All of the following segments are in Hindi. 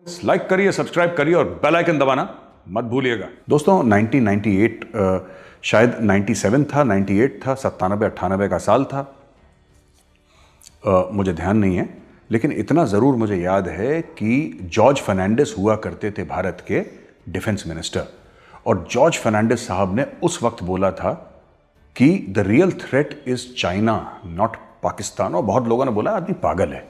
लाइक करिए, सब्सक्राइब करिए और बेल आइकन दबाना मत भूलिएगा। दोस्तों 1998 शायद 97 था, 98 था, 97-98 का साल था। मुझे ध्यान नहीं है, लेकिन इतना ज़रूर मुझे याद है कि जॉर्ज फर्नांडिस हुआ करते थे भारत के डिफेंस मिनिस्टर, और जॉर्ज फर्नांडिस साहब ने उस वक्त बोला था कि the real threat is China not Pakistan. और बहुत लोगों ने बोला आदमी पागल है,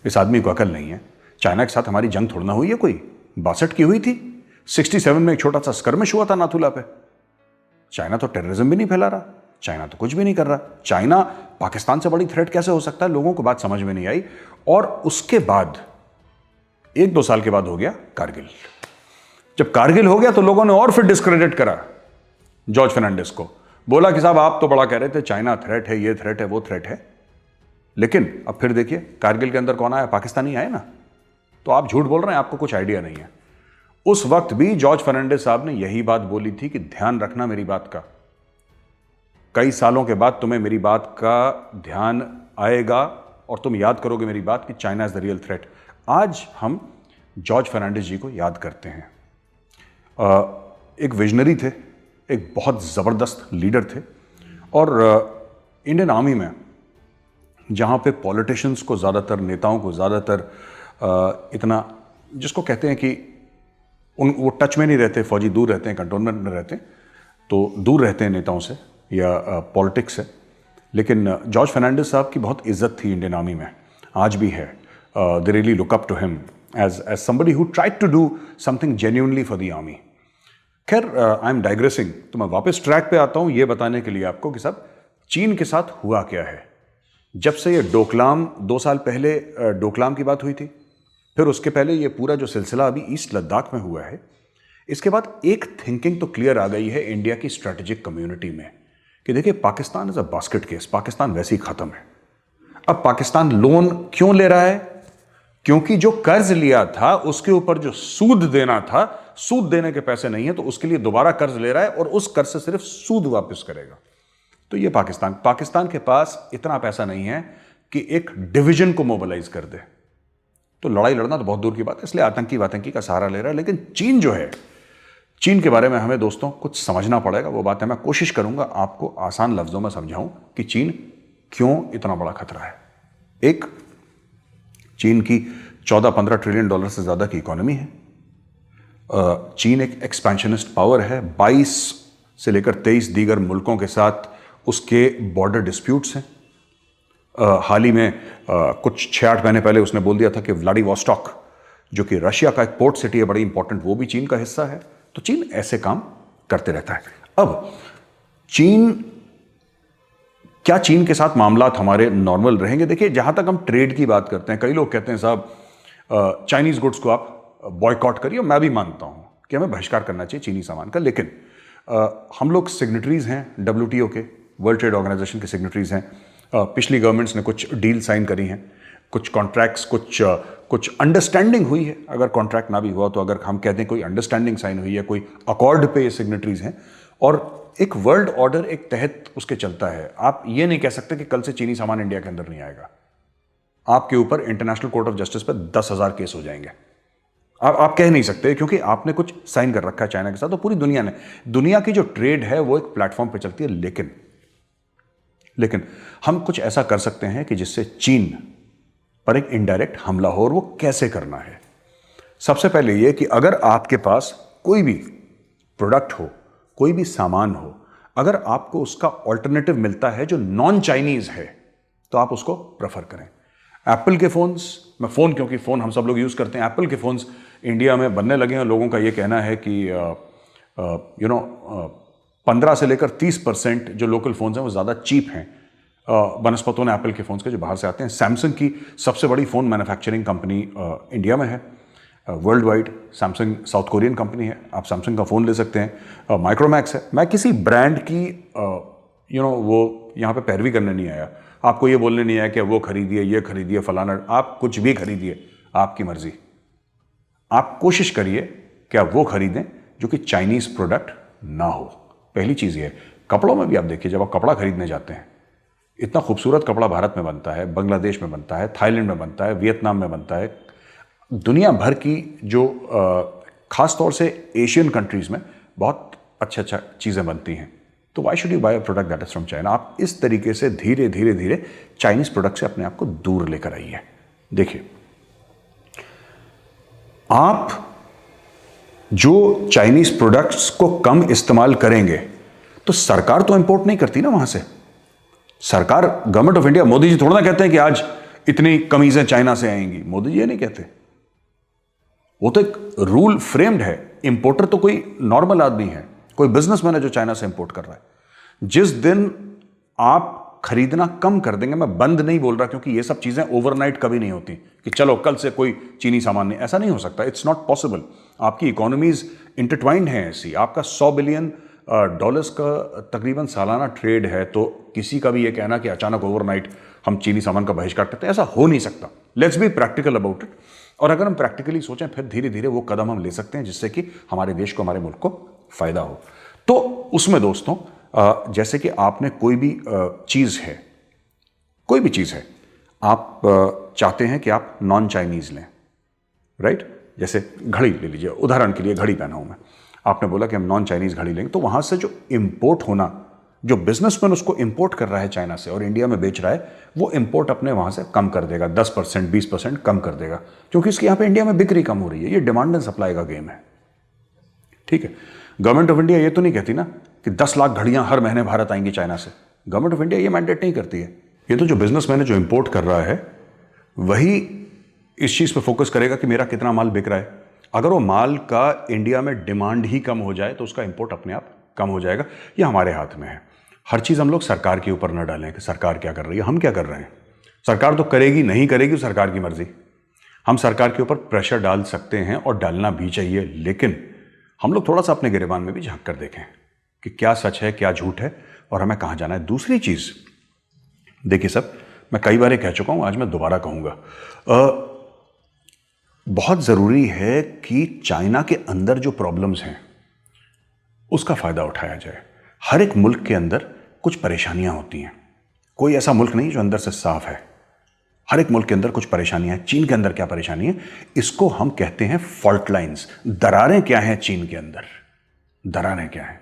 इस आदमी को अकल नहीं है, चाइना के साथ हमारी जंग थोड़ा ना हुई है, कोई 62 की हुई थी, 67 में एक छोटा सा स्कर्मिश हुआ था नाथुला पे। चाइना तो टेररिज्म भी नहीं फैला रहा, चाइना तो कुछ भी नहीं कर रहा, चाइना पाकिस्तान से बड़ी थ्रेट कैसे हो सकता है? लोगों को बात समझ में नहीं आई। और उसके बाद 1-2 साल के बाद हो गया कारगिल। जब कारगिल हो गया तो लोगों ने और फिर डिस्क्रेडिट करा जॉर्ज फर्नांडिस को, बोला कि साहब आप तो बड़ा कह रहे थे चाइना थ्रेट है, ये थ्रेट है, वो थ्रेट है, लेकिन अब फिर देखिए कारगिल के अंदर कौन आया? पाकिस्तानी आए ना। तो आप झूठ बोल रहे हैं, आपको कुछ आइडिया नहीं है। उस वक्त भी जॉर्ज फर्नांडिस साहब ने यही बात बोली थी कि ध्यान रखना मेरी बात का, कई सालों के बाद तुम्हें मेरी बात का ध्यान आएगा और तुम याद करोगे मेरी बात कि China is the real threat. आज हम जॉर्ज फर्नांडिस जी को याद करते हैं। एक विजनरी थे, एक बहुत ज़बरदस्त लीडर थे, और इंडियन आर्मी में जहाँ पे पॉलिटिशियंस को ज़्यादातर, नेताओं को ज़्यादातर इतना, जिसको कहते हैं कि वो टच में नहीं रहते, फौजी दूर रहते हैं, कंटोनमेंट में रहते हैं, तो दूर रहते हैं नेताओं से या पॉलिटिक्स से। लेकिन जॉर्ज फर्नांडिस साहब की बहुत इज्जत थी इंडियन आर्मी में, आज भी है। They really look up to him as somebody who tried to do something genuinely for the army. खैर, आई एम डाइग्रेसिंग, तो मैं वापस ट्रैक पे आता हूँ ये बताने के लिए आपको कि साहब चीन के साथ हुआ क्या है। जब से ये डोकलाम 2 साल पहले डोकलाम की बात हुई थी, फिर उसके पहले ये पूरा जो सिलसिला अभी ईस्ट लद्दाख में हुआ है, इसके बाद एक थिंकिंग तो क्लियर आ गई है इंडिया की स्ट्रेटेजिक कम्युनिटी में कि देखिए Pakistan is a basket case, Pakistan वैसे ही खत्म है। अब पाकिस्तान लोन क्यों ले रहा है? क्योंकि जो कर्ज लिया था उसके ऊपर जो सूद देना था, सूद देने के पैसे नहीं है, तो उसके लिए दोबारा कर्ज ले रहा है और उस कर्ज से सिर्फ सूद वापस करेगा। तो ये पाकिस्तान के पास इतना पैसा नहीं है कि एक डिवीजन को मोबिलाइज कर दे, तो लड़ाई लड़ना तो बहुत दूर की बात है, इसलिए आतंकी का सहारा ले रहा है। लेकिन चीन जो है, चीन के बारे में हमें दोस्तों कुछ समझना पड़ेगा। वो बात है, मैं कोशिश करूंगा आपको आसान लफ्जों में समझाऊं कि चीन क्यों इतना बड़ा खतरा है। एक, चीन की 14-15 ट्रिलियन डॉलर से ज्यादा की इकोनॉमी है। चीन एक एक्सपेंशनिस्ट पावर है, 22 से लेकर 23 दीगर मुल्कों के साथ उसके बॉर्डर डिस्प्यूट्स हैं। हाल ही में कुछ 6-8 महीने पहले उसने बोल दिया था कि व्लादिवोस्टॉक, जो कि रशिया का एक पोर्ट सिटी है बड़ी इंपॉर्टेंट, वो भी चीन का हिस्सा है। तो चीन ऐसे काम करते रहता है। अब क्या चीन के साथ मामलात हमारे नॉर्मल रहेंगे? देखिए, जहां तक हम ट्रेड की बात करते हैं, कई लोग कहते हैं साहब चाइनीज गुड्स को आप बॉयकॉट करिए, मैं भी मानता हूं कि हमें बहिष्कार करना चाहिए चीनी सामान का, लेकिन हम लोग सिग्नेटरीज हैं WTO के, वर्ल्ड ट्रेड ऑर्गेनाइजेशन के सिग्नेटरीज हैं। पिछली गवर्नमेंट्स ने कुछ डील साइन करी हैं, कुछ कॉन्ट्रैक्ट्स, कुछ अंडरस्टैंडिंग हुई है। अगर कॉन्ट्रैक्ट ना भी हुआ तो अगर हम कहते हैं कोई अंडरस्टैंडिंग साइन हुई है, कोई अकॉर्ड पे ये सिग्नेटरीज हैं, और एक वर्ल्ड ऑर्डर एक तहत उसके चलता है। आप ये नहीं कह सकते कि कल से चीनी सामान इंडिया के अंदर नहीं आएगा। आपके ऊपर इंटरनेशनल कोर्ट ऑफ जस्टिस पर 10,000 केस हो जाएंगे। आप कह नहीं सकते, क्योंकि आपने कुछ साइन कर रखा है चाइना के साथ। तो पूरी दुनिया ने, दुनिया की जो ट्रेड है वो एक प्लेटफॉर्म पर चलती है, लेकिन हम कुछ ऐसा कर सकते हैं कि जिससे चीन पर एक इनडायरेक्ट हमला हो। और वो कैसे करना है? सबसे पहले यह कि अगर आपके पास कोई भी प्रोडक्ट हो, कोई भी सामान हो, अगर आपको उसका ऑल्टरनेटिव मिलता है जो नॉन चाइनीज है, तो आप उसको प्रेफर करें। एप्पल के फोन्स, मैं फोन, क्योंकि फोन हम सब लोग यूज करते हैं, एप्पल के फोन्स इंडिया में बनने लगे हैं। लोगों का यह कहना है कि 15 से लेकर 30% जो लोकल फोन्स हैं वो ज़्यादा चीप हैं बनस्पतों ने एप्पल के फोन्स के जो बाहर से आते हैं। सैमसंग की सबसे बड़ी फ़ोन मैन्युफैक्चरिंग कंपनी इंडिया में है, world wide. Samsung south Korean company है, आप सैमसंग का फ़ोन ले सकते हैं। माइक्रोमैक्स है। मैं किसी ब्रांड की वो यहाँ पे पैरवी करने नहीं आया, आपको ये बोलने नहीं आया कि वो खरीदिए, ये खरीदिए, फलाना। आप कुछ भी खरीदिए, आपकी मर्जी। आप कोशिश करिए कि आप वो खरीदें जो कि चाइनीज़ प्रोडक्ट ना हो। पहली चीज़ ये है। कपड़ों में भी आप देखिए, जब आप कपड़ा खरीदने जाते हैं, इतना खूबसूरत कपड़ा भारत में बनता है, बांग्लादेश में बनता है, थाईलैंड में बनता है, वियतनाम में बनता है, दुनिया भर की जो खास तौर से एशियन कंट्रीज में बहुत अच्छा चीज़ें बनती हैं, तो why should you buy a product that is from China. आप इस तरीके से धीरे धीरे धीरे चाइनीज प्रोडक्ट से अपने आप को दूर लेकर आइए। देखिए, आप जो चाइनीज प्रोडक्ट्स को कम इस्तेमाल करेंगे तो सरकार तो इंपोर्ट नहीं करती ना वहां से। सरकार, government of India, Modi ji थोड़ा ना कहते हैं कि आज इतनी कमीजें चाइना से आएंगी। मोदी जी ये नहीं कहते, वो तो एक रूल फ्रेम्ड है। इंपोर्टर तो कोई नॉर्मल आदमी है, कोई बिजनेसमैन है जो चाइना से इंपोर्ट कर रहा है। जिस दिन आप खरीदना कम कर देंगे, मैं बंद नहीं बोल रहा क्योंकि ये सब चीजें ओवरनाइट कभी नहीं होती कि चलो कल से कोई चीनी सामान नहीं, ऐसा नहीं हो सकता। It's not possible. आपकी इकोनॉमीज इंटरट्वाइंड है ऐसी। आपका $100 बिलियन का तकरीबन सालाना ट्रेड है, तो किसी का भी ये कहना कि अचानक ओवरनाइट हम चीनी सामान का बहिष्कार करते हैं, ऐसा हो नहीं सकता। Let's be practical about it. और अगर हम प्रैक्टिकली सोचें, फिर धीरे धीरे वो कदम हम ले सकते हैं जिससे कि हमारे देश को, हमारे मुल्क को फायदा हो। तो उसमें दोस्तों, जैसे कि आपने कोई भी चीज़ है, कोई भी चीज़ है, आप चाहते हैं कि आप नॉन चाइनीज़ लें, राइट? जैसे घड़ी ले लीजिए, उदाहरण के लिए घड़ी पहना हूं मैं। आपने बोला कि हम नॉन चाइनीज़ घड़ी लेंगे, तो वहां से जो इंपोर्ट होना, जो बिजनेसमैन उसको इंपोर्ट कर रहा है चाइना से और इंडिया में बेच रहा है, वो इंपोर्ट अपने वहां से कम कर देगा, 10% 20% कम कर देगा, क्योंकि इसके यहाँ पे इंडिया में बिक्री कम हो रही है। ये डिमांड एंड सप्लाई का गेम है, ठीक है? गवर्नमेंट ऑफ इंडिया ये तो नहीं कहती ना कि 10 लाख घड़ियां हर महीने भारत आएंगी चाइना से। गवर्नमेंट ऑफ इंडिया ये मैंडेट नहीं करती है। ये तो जो बिजनेसमैन है जो इंपोर्ट कर रहा है, वही इस चीज पे फोकस करेगा कि मेरा कितना माल बिक रहा है। अगर वो माल का इंडिया में डिमांड ही कम हो जाए तो उसका इंपोर्ट अपने आप कम हो जाएगा। ये हमारे हाथ में है। हर चीज हम लोग सरकार के ऊपर न डालें कि सरकार क्या कर रही है, हम क्या कर रहे हैं। सरकार तो करेगी नहीं करेगी, सरकार की मर्जी। हम सरकार के ऊपर प्रेशर डाल सकते हैं और डालना भी चाहिए, लेकिन हम लोग थोड़ा सा अपने गिरेबान में भी झांक कर देखें कि क्या सच है, क्या झूठ है और हमें कहां जाना है। दूसरी चीज देखिए सब, मैं कई बार कह चुका हूं, आज मैं दोबारा कहूंगा, बहुत जरूरी है कि चाइना के अंदर जो प्रॉब्लम्स हैं उसका फायदा उठाया जाए। हर एक मुल्क के अंदर कुछ परेशानियां होती हैं, कोई ऐसा मुल्क नहीं जो अंदर से साफ है। हर एक मुल्क के अंदर कुछ परेशानियां हैं। चीन के अंदर क्या परेशानी है, इसको हम कहते हैं फॉल्ट लाइंस। दरारें क्या हैं चीन के अंदर, दरारें क्या हैं,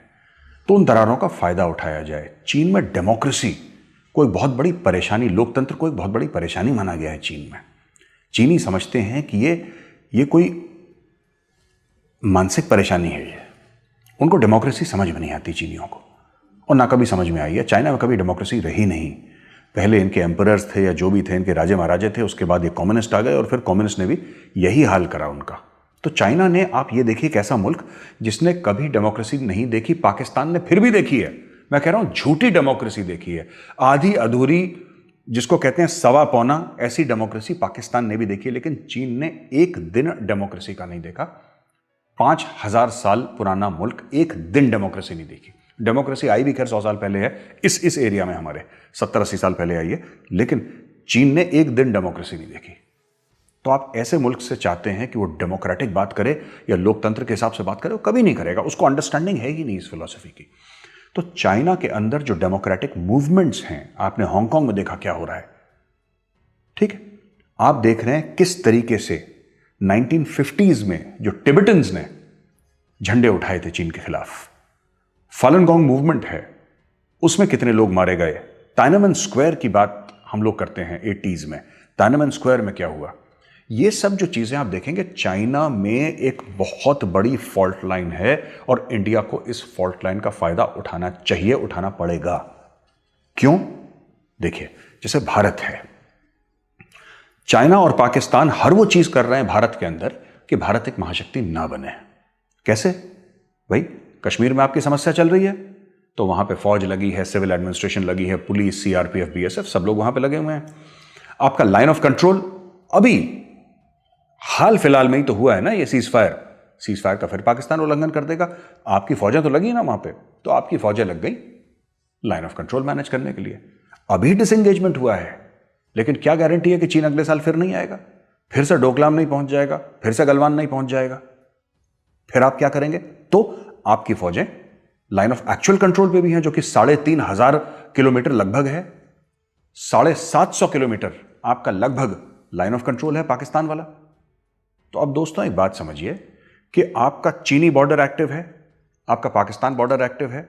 तो उन दरारों का फायदा उठाया जाए। चीन में डेमोक्रेसी कोई बहुत बड़ी परेशानी, लोकतंत्र को एक बहुत बड़ी परेशानी माना गया है चीन में। चीनी समझते हैं कि ये कोई मानसिक परेशानी है। ये उनको डेमोक्रेसी समझ में नहीं आती चीनियों को, और ना कभी समझ में आई है। चाइना में कभी डेमोक्रेसी रही नहीं। पहले इनके एम्परर्स थे या जो भी थे, इनके राजे महाराजे थे, उसके बाद ये कम्युनिस्ट आ गए और फिर कम्युनिस्ट ने भी यही हाल करा उनका। तो चाइना ने, आप ये देखिए एक ऐसा मुल्क जिसने कभी डेमोक्रेसी नहीं देखी, पाकिस्तान ने फिर भी देखी है। मैं कह रहा हूं झूठी डेमोक्रेसी देखी है, आधी अधूरी, जिसको कहते हैं सवा पौना, ऐसी डेमोक्रेसी पाकिस्तान ने भी देखी है। लेकिन चीन ने एक दिन डेमोक्रेसी का नहीं देखा। 5000 साल पुराना मुल्क एक दिन डेमोक्रेसी नहीं देखी। डेमोक्रेसी आई भी खैर 100 साल पहले है, इस एरिया में हमारे 70-80 साल पहले आई है, लेकिन चीन ने एक दिन डेमोक्रेसी नहीं देखी। तो आप ऐसे मुल्क से चाहते हैं कि वो डेमोक्रेटिक बात करे या लोकतंत्र के हिसाब से बात करे, वो कभी नहीं करेगा। उसको अंडरस्टैंडिंग है ही नहीं इस फिलॉसफी की। तो चाइना के अंदर जो डेमोक्रेटिक मूवमेंट्स हैं, आपने हांगकांग में देखा क्या हो रहा है, ठीक है? आप देख रहे हैं किस तरीके से 1950s में जो टिबेटन्स ने झंडे उठाए थे चीन के खिलाफ, फालन गोंग मूवमेंट है, उसमें कितने लोग मारे गए। टाइनमेन स्क्वायर की बात हम लोग करते हैं 80s में, टाइनमेन स्क्वायर में क्या हुआ। ये सब जो चीजें आप देखेंगे, चाइना में एक बहुत बड़ी फॉल्ट लाइन है और इंडिया को इस फॉल्ट लाइन का फायदा उठाना चाहिए, उठाना पड़ेगा। क्यों? देखिए, जैसे भारत है, चाइना और पाकिस्तान हर वो चीज कर रहे हैं भारत के अंदर कि भारत एक महाशक्ति ना बने। कैसे भाई? कश्मीर में आपकी समस्या चल रही है तो वहां पे फौज लगी है, सिविल एडमिनिस्ट्रेशन लगी है, पुलिस, सीआरपीएफ, बीएसएफ, सब लोग वहां पे लगे हुए हैं। आपका लाइन ऑफ कंट्रोल अभी हाल फिलहाल में ही तो हुआ है ना, ये सीज फायर का फिर पाकिस्तान उल्लंघन कर देगा। आपकी फौजें तो लगी ना वहां पे, तो आपकी फौजें लग गई लाइन ऑफ कंट्रोल मैनेज करने के लिए। अभी डिसएंगेजमेंट हुआ है, लेकिन क्या गारंटी है कि चीन अगले साल फिर नहीं आएगा, फिर से डोकलाम नहीं पहुंच जाएगा, फिर से गलवान नहीं पहुंच जाएगा? फिर आप क्या करेंगे? तो आपकी फौजें लाइन ऑफ एक्चुअल कंट्रोल पे भी हैं, जो कि 3500 किलोमीटर लगभग है। 750 किलोमीटर आपका लगभग लाइन ऑफ कंट्रोल है पाकिस्तान वाला। तो अब दोस्तों एक बात समझिए कि आपका चीनी बॉर्डर एक्टिव है, आपका पाकिस्तान बॉर्डर एक्टिव है,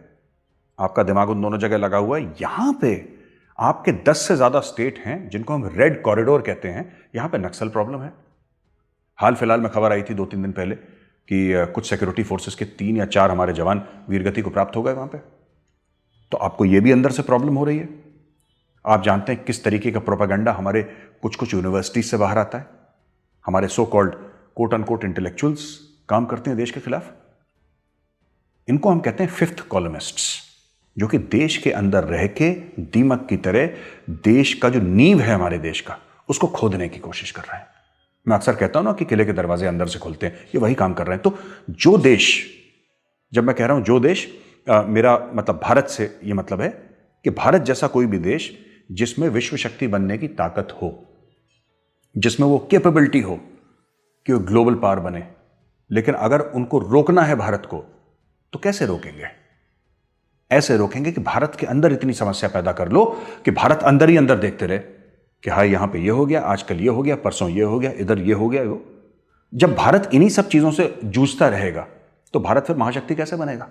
आपका दिमाग उन दोनों जगह लगा हुआ है। यहां पे आपके 10 से ज्यादा स्टेट हैं जिनको हम रेड कॉरिडोर कहते हैं, यहां पे नक्सल प्रॉब्लम है। हाल फिलहाल में खबर आई थी 2-3 दिन पहले कि कुछ सिक्योरिटी फोर्सेस के 3 या 4 हमारे जवान वीरगति को प्राप्त हो गए वहां पे। तो आपको यह भी अंदर से प्रॉब्लम हो रही है। आप जानते हैं किस तरीके का प्रोपेगेंडा हमारे कुछ कुछ यूनिवर्सिटीज से बाहर आता है। हमारे so called quote unquote intellectuals काम करते हैं देश के खिलाफ। इनको हम कहते हैं फिफ्थ कॉलमिस्ट्स, जो कि देश के अंदर रह के दीमक की तरह देश का जो नींव है हमारे देश का, उसको खोदने की कोशिश कर रहे हैं। मैं अक्सर कहता हूं ना कि किले के दरवाजे अंदर से खुलते हैं, ये वही काम कर रहे हैं। तो जो देश, जब मैं कह रहा हूं जो देश, मेरा मतलब भारत से ये मतलब है कि भारत जैसा कोई भी देश जिसमें विश्व शक्ति बनने की ताकत हो, जिसमें वो कैपेबिलिटी हो कि वो ग्लोबल पावर बने, लेकिन अगर उनको रोकना है भारत को, तो कैसे रोकेंगे? ऐसे रोकेंगे कि भारत के अंदर इतनी समस्या पैदा कर लो कि भारत अंदर ही अंदर देखते रहे कि हाँ यहां पे ये हो गया, आजकल ये हो गया, परसों ये हो गया, इधर ये हो गया। जब भारत इन्हीं सब चीजों से जूझता रहेगा तो भारत फिर महाशक्ति कैसे बनेगा?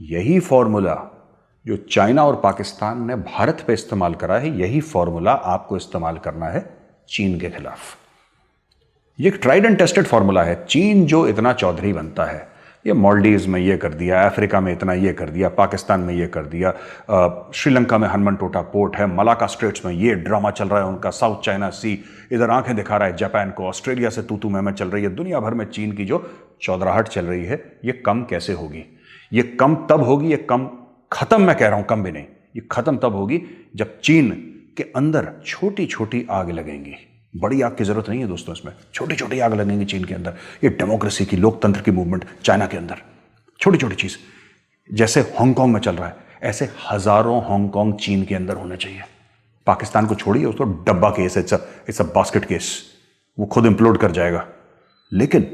यही फॉर्मूला जो चाइना और पाकिस्तान ने भारत पे इस्तेमाल करा है, यही फॉर्मूला आपको इस्तेमाल करना है चीन के खिलाफ। ये एक ट्राइड एंड टेस्टेड फॉर्मूला है। चीन जो इतना चौधरी बनता है, ये मालदीव्स में ये कर दिया, अफ्रीका में इतना ये कर दिया, पाकिस्तान में ये कर दिया, श्रीलंका में हनुमनटोटा पोर्ट है, मलाका स्ट्रेट्स में ये ड्रामा चल रहा है उनका, साउथ चाइना सी इधर आंखें दिखा रहा है जापान को, ऑस्ट्रेलिया से तू मैं चल रही है। दुनिया भर में चीन की जो चौधराहट चल रही है, ये कम कैसे होगी? ये कम तब होगी, ये कम खत्म, मैं कह रहा हूं कम भी नहीं, ये खत्म तब होगी जब चीन के अंदर छोटी छोटी आग लगेंगी। बड़ी आग की जरूरत नहीं है दोस्तों, इसमें छोटी छोटी आग लगेंगी चीन के अंदर। ये डेमोक्रेसी की, लोकतंत्र की मूवमेंट चाइना के अंदर, छोटी छोटी चीज, जैसे हांगकांग में चल रहा है, ऐसे हजारों हांगकांग चीन के अंदर होना चाहिए। पाकिस्तान को छोड़िए, उसको डब्बा केस है, इट्स अ बास्केट केस, वो खुद इंप्लोड कर जाएगा। लेकिन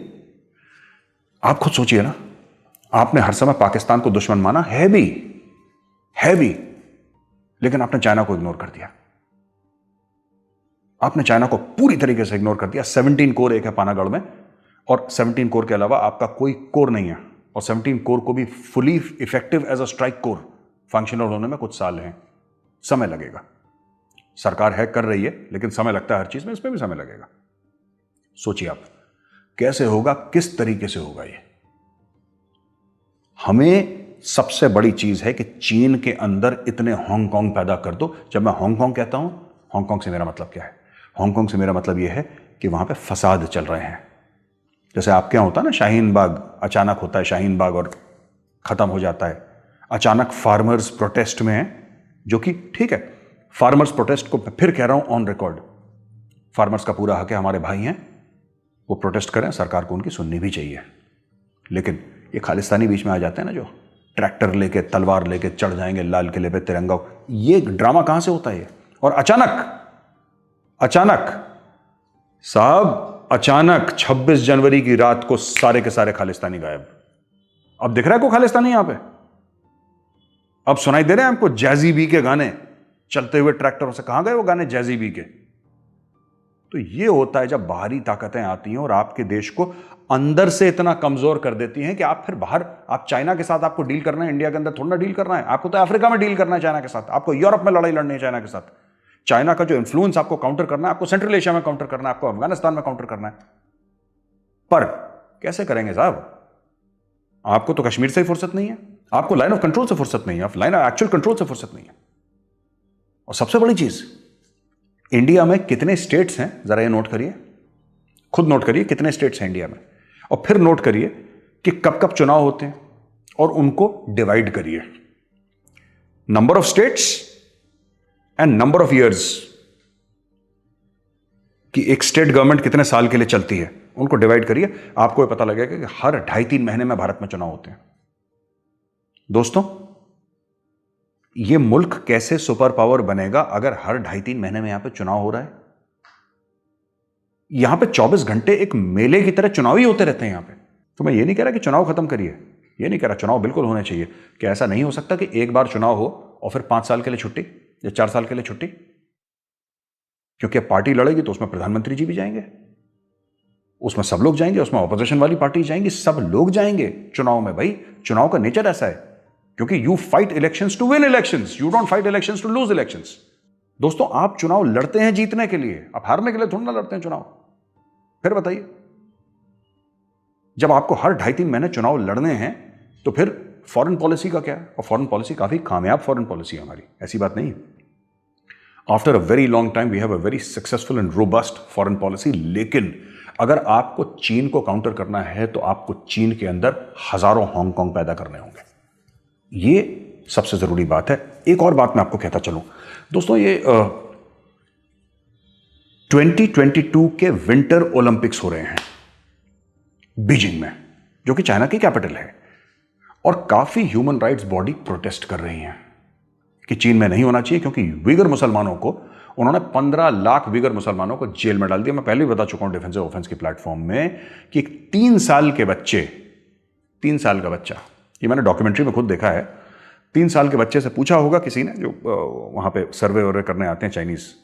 आप खुद सोचिए ना, आपने हर समय पाकिस्तान को दुश्मन माना है भी, लेकिन आपने चाइना को इग्नोर कर दिया। आपने चाइना को पूरी तरीके से इग्नोर कर दिया। 17 कोर एक है पानागढ़ में, और 17 कोर के अलावा आपका कोई कोर नहीं है, और 17 कोर को भी fully effective as a strike corps functional होने में कुछ साल हैं, समय लगेगा। सरकार है कर रही है, लेकिन समय लगता है हर चीज में, इसमें भी समय लगेगा। सोचिए आप कैसे होगा, किस तरीके से होगा ये। हमें सबसे बड़ी चीज है कि चीन के अंदर इतने हांगकांग पैदा कर दो। जब मैं हांगकांग कहता हूं, हांगकांग से मेरा मतलब क्या है? हांगकांग से मेरा मतलब यह है कि वहां पे फसाद चल रहे हैं। जैसे आपके यहां होता है ना शाहीन बाग, अचानक होता है शाहीन बाग और खत्म हो जाता है। अचानक फार्मर्स प्रोटेस्ट में है, जो कि ठीक है, फार्मर्स प्रोटेस्ट को फिर कह रहा हूं ऑन रिकॉर्ड, फार्मर्स का पूरा हक है, हमारे भाई हैं, वो प्रोटेस्ट करें, सरकार को उनकी सुननी भी चाहिए। लेकिन ये खालिस्तानी बीच में आ जाते हैं ना, जो ट्रैक्टर लेके, तलवार लेके चढ़ जाएंगे लाल किले पे तिरंगा, ये ड्रामा कहां से होता है? और अचानक साहब, अचानक 26 जनवरी की रात को सारे के सारे खालिस्तानी गायब। अब दिख रहा है को खालिस्तानी यहां पे? अब सुनाई दे रहे हैं आपको जैजी बी के गाने चलते हुए ट्रैक्टरों से? कहां गए वो गाने जैजी बी के? तो ये होता है जब बाहरी ताकतें आती हैं और आपके देश को अंदर से इतना कमजोर कर देती हैं कि आप फिर बाहर, आप चाइना के साथ आपको डील करना है, इंडिया के अंदर थोड़ा ना डील करना है। आपको तो अफ्रीका में डील करना है चाइना के साथ, आपको यूरोप में लड़ाई लड़नी है चाइना के साथ। चाइना का जो इन्फ्लुएंस आपको काउंटर करना है, आपको सेंट्रल एशिया में काउंटर करना है, आपको अफगानिस्तान में काउंटर करना है। पर कैसे करेंगे साहब? आपको तो कश्मीर से ही फुर्सत नहीं है, आपको लाइन ऑफ कंट्रोल से फुर्सत नहीं है, लाइन ऑफ एक्चुअल कंट्रोल से फुर्सत नहीं है। और सबसे बड़ी चीज, इंडिया में कितने स्टेट्स हैं जरा ये नोट करिए, खुद नोट करिए कितने स्टेट्स हैं इंडिया में, और फिर नोट करिए कि कब कब चुनाव होते हैं और उनको डिवाइड करिए। Number of states and number of years, कि एक स्टेट गवर्नमेंट कितने साल के लिए चलती है, उनको डिवाइड करिए। आपको ये पता लगेगा कि हर 2.5-3 महीने में भारत में चुनाव होते हैं। दोस्तों, यह मुल्क कैसे सुपर पावर बनेगा अगर हर 2.5-3 महीने में यहां पे चुनाव हो रहा है? यहां पे 24 घंटे एक मेले की तरह चुनाव ही होते रहते हैं यहां पे। तो मैं ये नहीं कह रहा कि चुनाव खत्म करिए, ये नहीं कह रहा, चुनाव बिल्कुल होने चाहिए। कि ऐसा नहीं हो सकता कि एक बार चुनाव हो और फिर 5 साल के लिए छुट्टी या 4 साल के लिए छुट्टी? क्योंकि अब पार्टी लड़ेगी तो उसमें प्रधानमंत्री जी भी जाएंगे। उसमें सब लोग जाएंगे, उसमें ऑपोजिशन वाली पार्टी जाएंगी, सब लोग जाएंगे चुनाव में। भाई चुनाव का नेचर ऐसा है, क्योंकि you fight elections to win elections, you don't fight elections to lose elections. दोस्तों आप चुनाव लड़ते हैं जीतने के लिए, आप हारने के लिए थोड़ा ना लड़ते हैं चुनाव। फिर बताइए, जब आपको हर 2.5-3 महीने चुनाव लड़ने हैं तो फिर फॉरेन पॉलिसी का क्या है? और फॉरेन पॉलिसी काफी कामयाब फॉरेन पॉलिसी है हमारी, ऐसी बात नहीं है। After a very long time we have a very successful and robust foreign policy. लेकिन अगर आपको चीन को काउंटर करना है तो आपको चीन के अंदर हजारों हांगकांग पैदा करने होंगे, ये सबसे जरूरी बात है। एक और बात मैं आपको कहता चलूं दोस्तों, ये 2022 के विंटर ओलंपिक्स हो रहे हैं बीजिंग में, जो कि चाइना की कैपिटल है, और काफी ह्यूमन राइट्स बॉडी प्रोटेस्ट कर रही हैं कि चीन में नहीं होना चाहिए, क्योंकि विगर मुसलमानों को उन्होंने 15 लाख विगर मुसलमानों को जेल में डाल दिया। मैं पहले भी बता चुका हूं डिफेंस ऑफेंस के प्लेटफॉर्म में कि 3 साल के बच्चे, 3 साल का बच्चा, ये मैंने डॉक्यूमेंट्री में खुद देखा है, 3 साल के बच्चे से पूछा होगा किसी ने, जो वहां पे सर्वे वर्वे करने आते हैं चाइनीज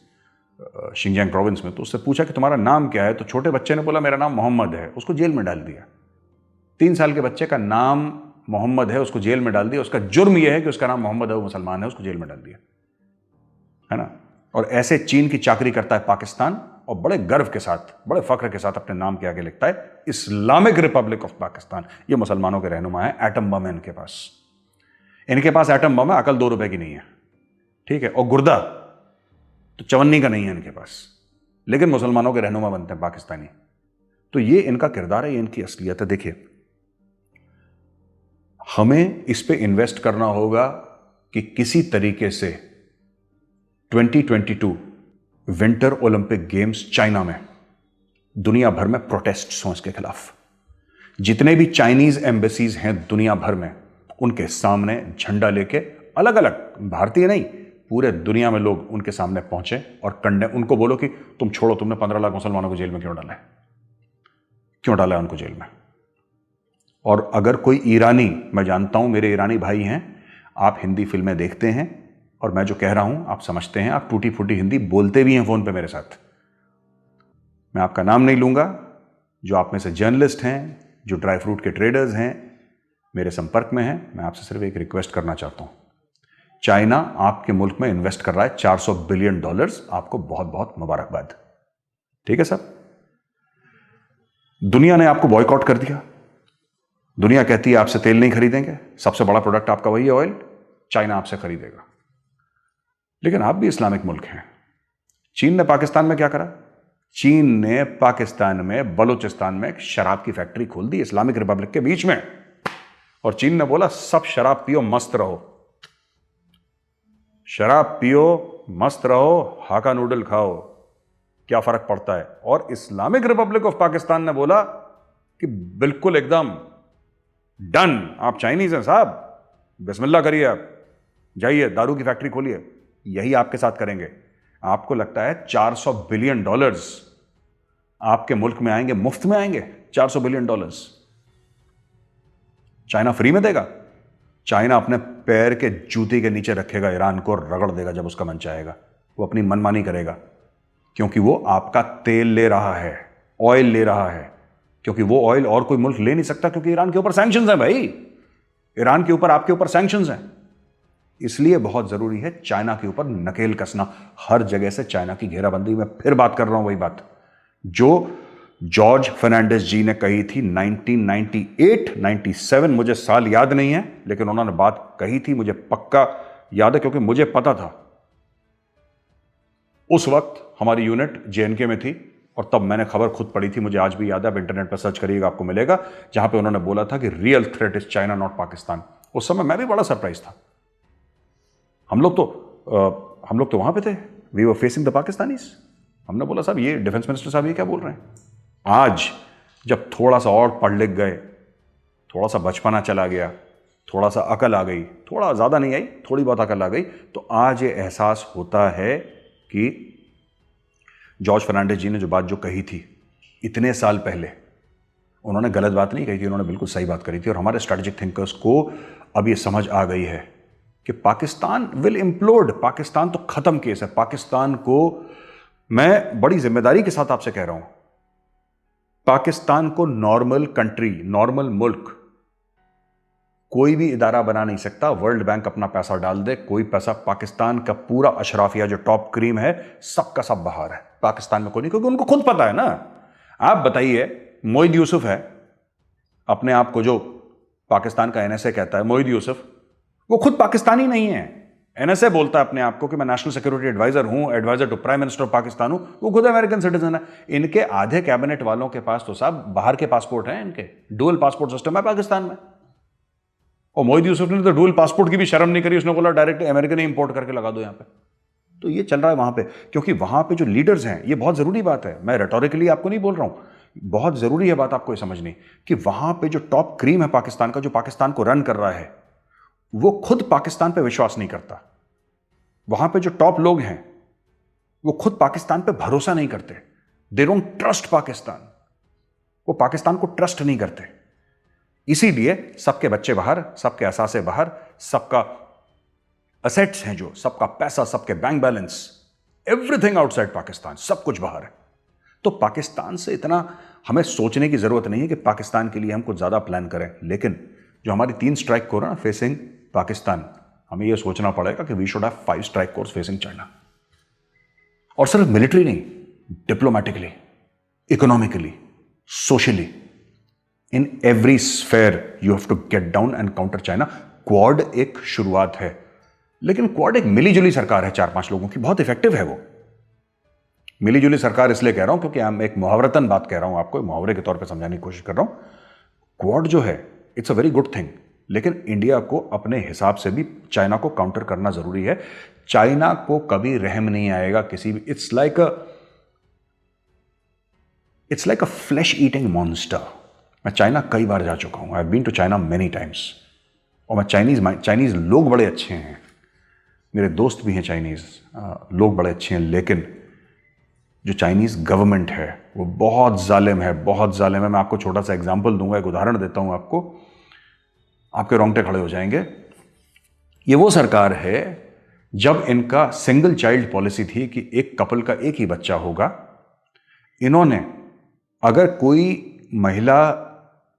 शिंजियांग प्रोविंस में, तो उससे पूछा कि तुम्हारा नाम क्या है, तो छोटे बच्चे ने बोला मेरा नाम मोहम्मद है, उसको जेल में डाल दिया। 3 साल के बच्चे का नाम मोहम्मद है, उसको जेल में डाल दिया। उसका जुर्म यह है कि उसका नाम मोहम्मद है, वो मुसलमान है, उसको जेल में डाल दिया, है ना। और ऐसे चीन की चाकरी करता है पाकिस्तान, और बड़े गर्व के साथ, बड़े फख्र के साथ अपने नाम के आगे लिखता है इस्लामिक रिपब्लिक ऑफ पाकिस्तान। ये मुसलमानों के रहनुमा है, एटम बम है इनके पास। इनके पास एटम बम है, अकल 2 रुपए की नहीं है, ठीक है, और गुर्दा तो चवन्नी का नहीं है इनके पास, लेकिन मुसलमानों के रहनुमा बनते हैं पाकिस्तानी। तो ये इनका किरदार है, ये इनकी असलियत है। देखिए, हमें इस पे इन्वेस्ट करना होगा कि किसी तरीके से 2022 विंटर ओलंपिक गेम्स चाइना में, दुनिया भर में प्रोटेस्ट्स हों इसके खिलाफ। जितने भी चाइनीज एम्बेसीज हैं दुनिया भर में, उनके सामने झंडा लेके, अलग अलग, भारतीय नहीं, पूरे दुनिया में लोग उनके सामने पहुंचे और उनको बोलो कि तुम छोड़ो, तुमने 15 लाख मुसलमानों को जेल में क्यों डाला है, क्यों डाला है उनको जेल में। और अगर कोई ईरानी, मैं जानता हूं मेरे ईरानी भाई हैं, आप हिंदी फिल्में देखते हैं और मैं जो कह रहा हूं आप समझते हैं, आप टूटी फूटी हिंदी बोलते भी हैं फोन पे मेरे साथ। मैं आपका नाम नहीं लूंगा, जो आप में से जर्नलिस्ट हैं, जो ड्राई फ्रूट के ट्रेडर्स हैं, मेरे संपर्क में हैं। मैं आपसे सिर्फ एक रिक्वेस्ट करना चाहता हूं, चाइना आपके मुल्क में इन्वेस्ट कर रहा है $400 बिलियन, आपको बहुत बहुत मुबारकबाद, ठीक है साहब। दुनिया ने आपको बॉयकॉट कर दिया, दुनिया कहती है आपसे तेल नहीं खरीदेंगे, सबसे बड़ा प्रोडक्ट आपका वही है ऑयल, चाइना आपसे खरीदेगा। लेकिन आप भी इस्लामिक मुल्क हैं। चीन ने पाकिस्तान में क्या करा? चीन ने पाकिस्तान में बलूचिस्तान में एक शराब की फैक्ट्री खोल दी, इस्लामिक रिपब्लिक के बीच में, और चीन ने बोला सब शराब पियो, मस्त रहो, शराब पियो, मस्त रहो, हाका नूडल खाओ, क्या फर्क पड़ता है। और इस्लामिक रिपब्लिक ऑफ पाकिस्तान ने बोला कि बिल्कुल एकदम डन, आप चाइनीज हैं साहब, बिस्मिल्लाह करिए, आप जाइए दारू की फैक्ट्री खोलिए, यही आपके साथ करेंगे। आपको लगता है $400 बिलियन आपके मुल्क में आएंगे, मुफ्त में आएंगे? $400 बिलियन चाइना फ्री में देगा? चाइना अपने पैर के जूते के नीचे रखेगा, ईरान को रगड़ देगा जब उसका मन चाहेगा, वो अपनी मनमानी करेगा, क्योंकि वो आपका तेल ले रहा है, ऑयल ले रहा है, क्योंकि वो ऑयल और कोई मुल्क ले नहीं सकता, क्योंकि ईरान के ऊपर सैंक्शंस हैं भाई, ईरान के ऊपर, आपके ऊपर सैंक्शंस हैं। इसलिए बहुत जरूरी है चाइना के ऊपर नकेल कसना, हर जगह से चाइना की घेराबंदी। में फिर बात कर रहा हूं वही बात जो जॉर्ज फर्नांडिस जी ने कही थी 1998, 97, मुझे साल याद नहीं है, लेकिन उन्होंने बात कही थी, मुझे पक्का याद है, क्योंकि मुझे पता था। उस वक्त हमारी यूनिट जेएनके में थी, और तब मैंने खबर खुद पढ़ी थी, मुझे आज भी याद है, आप इंटरनेट पर सर्च करिएगा आपको मिलेगा, जहां पे उन्होंने बोला था कि real threat is China not Pakistan. उस समय मैं भी बड़ा सरप्राइज था। हम लोग तो वहां पे थे, we were facing the Pakistanis. हमने बोला साहब ये डिफेंस मिनिस्टर साहब ये क्या बोल रहे हैं। आज जब थोड़ा सा और पढ़ लिख गए, थोड़ा सा बचपना चला गया, थोड़ा सा अकल आ गई, थोड़ा ज़्यादा नहीं आई, थोड़ी बहुत अकल आ गई, तो आज ये एहसास होता है कि जॉर्ज फर्नांडिस जी ने जो बात जो कही थी इतने साल पहले, उन्होंने गलत बात नहीं कही थी, उन्होंने बिल्कुल सही बात करी थी। और हमारे स्ट्रेटेजिक थिंकर्स को अब ये समझ आ गई है कि पाकिस्तान विल इम्प्लोड, पाकिस्तान तो खत्म केस है। पाकिस्तान को मैं बड़ी जिम्मेदारी के साथ आपसे कह रहा हूं, पाकिस्तान को नॉर्मल कंट्री, नॉर्मल मुल्क कोई भी इदारा बना नहीं सकता। वर्ल्ड बैंक अपना पैसा डाल दे, कोई पैसा, पाकिस्तान का पूरा अशराफिया जो टॉप क्रीम है सबका सब बाहर है, पाकिस्तान में कोई नहीं, क्योंकि उनको खुद पता है ना। आप बताइए, मोहिद यूसुफ है, अपने आप को जो पाकिस्तान का एनएसए कहता है, मोहिद यूसुफ, वो खुद पाकिस्तानी नहीं है। एनएसए बोलता है अपने आप को कि मैं नेशनल सिक्योरिटी एडवाइजर हूं, adviser to prime minister of Pakistan हूं, वो खुद अमेरिकन सिटीजन है। इनके आधे कैबिनेट वालों के पास तो साहब बाहर के पासपोर्ट हैं, इनके डुअल पासपोर्ट सिस्टम है पाकिस्तान में। और मोहिद यूसुफ ने तो डुअल पासपोर्ट की भी शर्म नहीं करी, उसने बोला डायरेक्ट अमेरिकन ही इंपोर्ट करके लगा दो यहां पे। तो ये चल रहा है वहां पे, क्योंकि वहां पे जो लीडर्स हैं, ये बहुत जरूरी बात है, मैं रेटोरिकली आपको नहीं बोल रहा हूं, बहुत जरूरी है बात आपको ये समझनी कि वहां पे जो टॉप क्रीम है पाकिस्तान का, जो पाकिस्तान को रन कर रहा है, वो खुद पाकिस्तान पे विश्वास नहीं करता। वहां पे जो टॉप लोग हैं वो खुद पाकिस्तान पे भरोसा नहीं करते। दे डोंट ट्रस्ट पाकिस्तान, वो पाकिस्तान को ट्रस्ट नहीं करते। इसीलिए सबके बच्चे बाहर, सबके असासे बाहर, सबका असेट्स हैं, जो सबका पैसा, सबके bank balance, everything outside Pakistan, सब कुछ बाहर है। तो पाकिस्तान से इतना हमें सोचने की जरूरत नहीं है कि पाकिस्तान के लिए हम कुछ ज्यादा प्लान करें, लेकिन जो हमारी 3 स्ट्राइक कोर ना फेसिंग पाकिस्तान, हमें यह सोचना पड़ेगा कि we should have 5 strike corps facing China. और सिर्फ मिलिट्री नहीं, diplomatically, economically, socially, in every sphere you have to get down and counter China. Quad एक शुरुआत है, लेकिन क्वाड एक मिलीजुली सरकार है 4-5 लोगों की, बहुत इफेक्टिव है वो। मिलीजुली सरकार इसलिए कह रहा हूं क्योंकि मैं एक मुहावरतन बात कह रहा हूं, आपको मुहावरे के तौर पे समझाने की कोशिश कर रहा हूं। क्वाड जो है it's a very good thing, लेकिन इंडिया को अपने हिसाब से भी चाइना को काउंटर करना जरूरी है। चाइना को कभी रहम नहीं आएगा किसी भी, it's like a flesh eating monster. मैं चाइना कई बार जा चुका हूं, I have been to China many times, और मैं चाइनीज लोग बड़े अच्छे हैं, मेरे दोस्त भी हैं चाइनीज, लोग बड़े अच्छे हैं, लेकिन जो चाइनीज गवर्नमेंट है वो बहुत जालिम है, बहुत जालिम है। मैं आपको छोटा सा एग्जांपल दूंगा, एक उदाहरण देता हूं आपको, आपके रोंगटे खड़े हो जाएंगे। ये वो सरकार है जब इनका सिंगल चाइल्ड पॉलिसी थी कि एक कपल का एक ही बच्चा होगा, इन्होंने अगर कोई महिला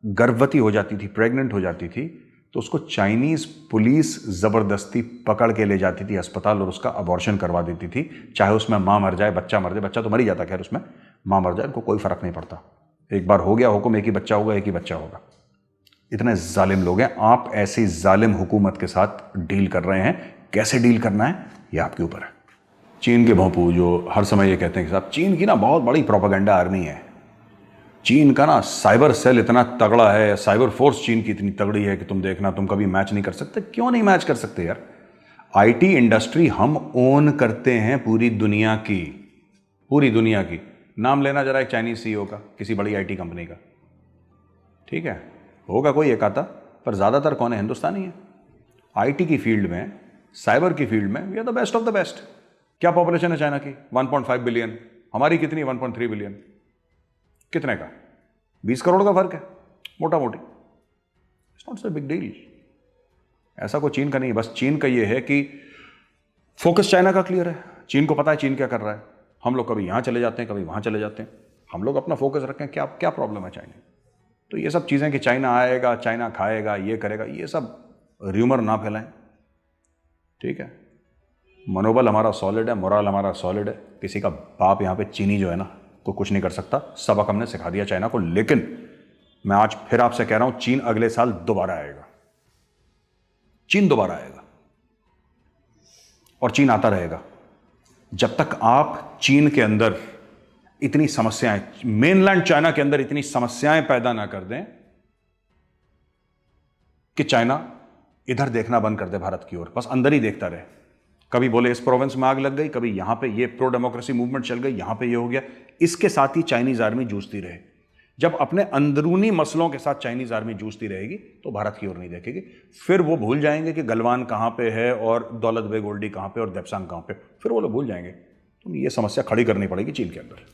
गर्भवती हो जाती थी, प्रेग्नेंट हो जाती थी, तो उसको चाइनीज पुलिस जबरदस्ती पकड़ के ले जाती थी अस्पताल और उसका अबॉर्शन करवा देती थी, चाहे उसमें मां मर जाए, बच्चा मर जाए। बच्चा तो मर ही जाता, खैर उसमें मां मर जाए, उनको कोई फर्क नहीं पड़ता। एक बार हो गया हुक्म, एक ही बच्चा होगा, एक ही बच्चा होगा। इतने जालिम लोग हैं। आप ऐसी जालिम हुकूमत के साथ डील कर रहे हैं, कैसे डील करना है ये आपके ऊपर है। चीन के भोंपू जो हर समय ये कहते हैं कि साहब चीन की ना बहुत बड़ी प्रोपेगेंडा आर्मी है, चीन का ना साइबर सेल इतना तगड़ा है, साइबर फोर्स चीन की इतनी तगड़ी है कि तुम देखना, तुम कभी मैच नहीं कर सकते। क्यों नहीं मैच कर सकते यार? आईटी इंडस्ट्री हम ओन करते हैं पूरी दुनिया की, पूरी दुनिया की। नाम लेना जरा एक चाइनीज सीईओ का, किसी बड़ी आईटी कंपनी का, ठीक है, होगा कोई एक आता, पर ज्यादातर कौन है? हिंदुस्तानी है। आईटी की फील्ड में, साइबर की फील्ड में we are the best of the best. क्या पॉपुलेशन है चाइना की? 1.5 बिलियन। हमारी कितनी? 1.3 बिलियन। कितने का? 20 करोड़ का फर्क है, मोटा मोटी। It's not so big deal. ऐसा कोई चीन का नहीं है। बस चीन का ये है कि फोकस चाइना का क्लियर है, चीन को पता है चीन क्या कर रहा है। हम लोग कभी यहां चले जाते हैं, कभी वहां चले जाते हैं, हम लोग अपना फोकस रखें। क्या क्या प्रॉब्लम है चाइना? तो ये सब चीजें कि चाइना आएगा, चाइना खाएगा, ये करेगा, ये सब र्यूमर ना फैलाएं, ठीक है। मनोबल हमारा सॉलिड है, मोरल हमारा सॉलिड है। किसी का बाप यहां पे चीनी जो है ना, को कुछ नहीं कर सकता। सबक हमने सिखा दिया चाइना को। लेकिन मैं आज फिर आपसे कह रहा हूं, चीन अगले साल दोबारा आएगा। चीन दोबारा आएगा और चीन आता रहेगा जब तक आप चीन के अंदर इतनी समस्याएं, मेनलैंड चाइना के अंदर इतनी समस्याएं पैदा ना कर दें कि चाइना इधर देखना बंद कर दे भारत की ओर, बस अंदर ही देखता रहे। कभी बोले इस प्रोविंस में आग लग गई, कभी यहां पे ये प्रो डेमोक्रेसी मूवमेंट चल गई, यहां पे ये हो गया। इसके साथ ही चाइनीज आर्मी जूझती रहे। जब अपने अंदरूनी मसलों के साथ चाइनीज आर्मी जूझती रहेगी तो भारत की ओर नहीं देखेगी। फिर वो भूल जाएंगे कि गलवान कहां पे है और दौलत बेग ओल्डी कहां पे और देप्सांग कहां पे, फिर वो लोग भूल जाएंगे। तो ये समस्या खड़ी करनी पड़ेगी चीन के अंदर।